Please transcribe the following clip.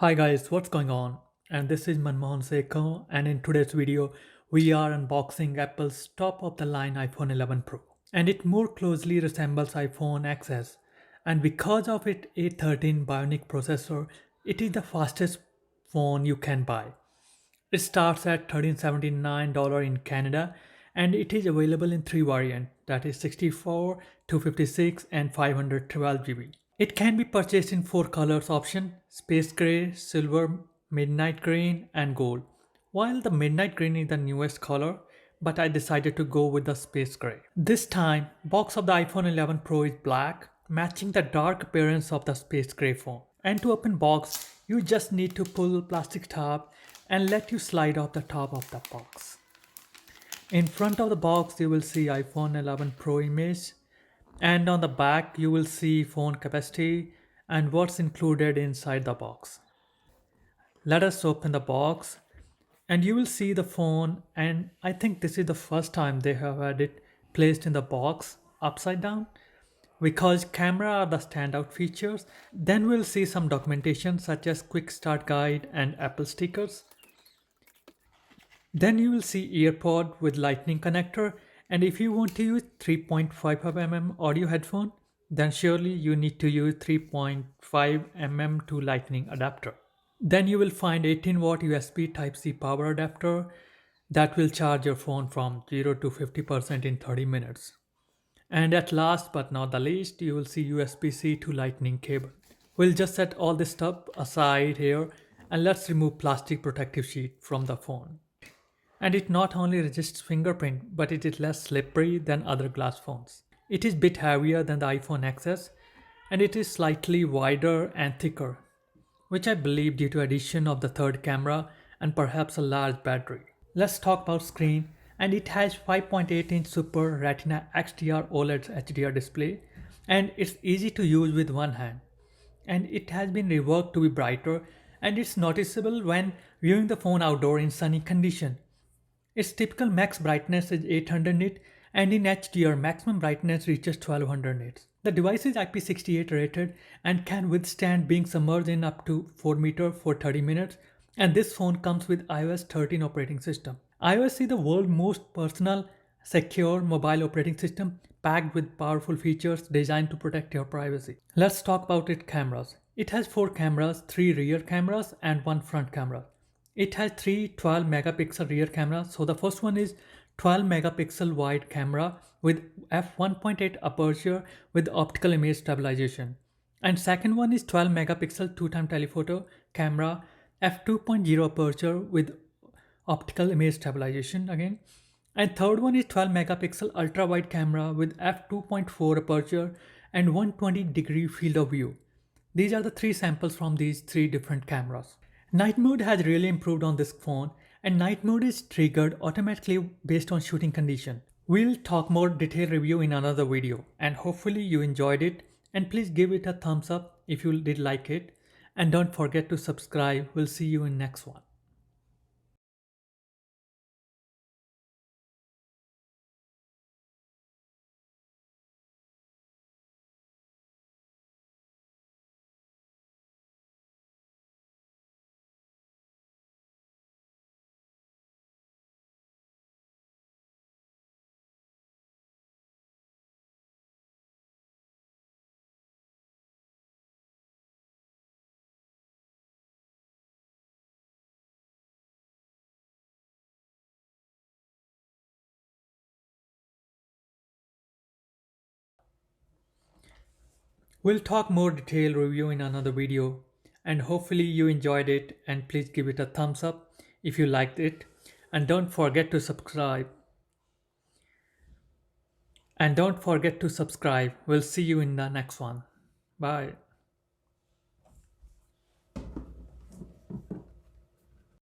Hi guys, what's going on? And this is Manmohan Sekho, and in today's video, we are unboxing Apple's top of the line iPhone 11 Pro. And it more closely resembles iPhone XS. And because of its A13 Bionic processor, it is the fastest phone you can buy. It starts at $1379 in Canada and it is available in three variants, that is 64, 256 and 512 GB. It can be purchased in four colors option: space gray, silver, midnight green and gold. While the midnight green is the newest color, but I decided to go with the space gray. This time, box of the iPhone 11 Pro is black, matching the dark appearance of the space gray phone. And to open box, you just need to pull plastic top and let you slide off the top of the box. In front of the box, you will see iPhone 11 Pro image, and on the back you will see phone capacity and what's included inside the box. Let us open the box and you will see the phone, and I think this is the first time they have had it placed in the box upside down because camera are the standout features. Then we'll see some documentation such as quick start guide and Apple stickers. Then you will see earpod with lightning connector, and if you want to use 3.55 mm audio headphone, then surely you need to use 3.5 mm to lightning adapter. Then you will find 18-watt USB Type-C power adapter that will charge your phone from 0 to 50% in 30 minutes. And at last but not the least, you will see USB-C to lightning cable. We'll just set all this stuff aside here and let's remove plastic protective sheet from the phone. And it not only resists fingerprint, but it is less slippery than other glass phones. It is a bit heavier than the iPhone XS, and it is slightly wider and thicker, which I believe due to addition of the third camera and perhaps a large battery. Let's talk about screen, and it has 5.8-inch Super Retina XDR OLED HDR display, and it's easy to use with one hand. And it has been reworked to be brighter, and it's noticeable when viewing the phone outdoor in sunny condition. Its typical max brightness is 800 nits, and in HDR maximum brightness reaches 1200 nits. The device is IP68 rated and can withstand being submerged in up to 4 meters for 30 minutes, and this phone comes with iOS 13 operating system. iOS is the world's most personal, secure mobile operating system packed with powerful features designed to protect your privacy. Let's talk about its cameras. It has 4 cameras, 3 rear cameras and 1 front camera. It has 3 12 megapixel rear cameras. So the first one is 12 megapixel wide camera with f1.8 aperture with optical image stabilization. And second one is 12 megapixel 2-time telephoto camera f2.0 aperture with optical image stabilization again. And third one is 12 megapixel ultra wide camera with f2.4 aperture and 120-degree field of view. These are the 3 samples from these 3 different cameras. Night mode has really improved on this phone, and night mode is triggered automatically based on shooting condition. We'll talk more detailed review in another video, and hopefully you enjoyed it, and please give it a thumbs up if you did like it, and don't forget to subscribe. We'll see you in next one. We'll talk more detailed review in another video, and hopefully you enjoyed it, and please give it a thumbs up if you liked it, and don't forget to subscribe. We'll see you in the next one. Bye.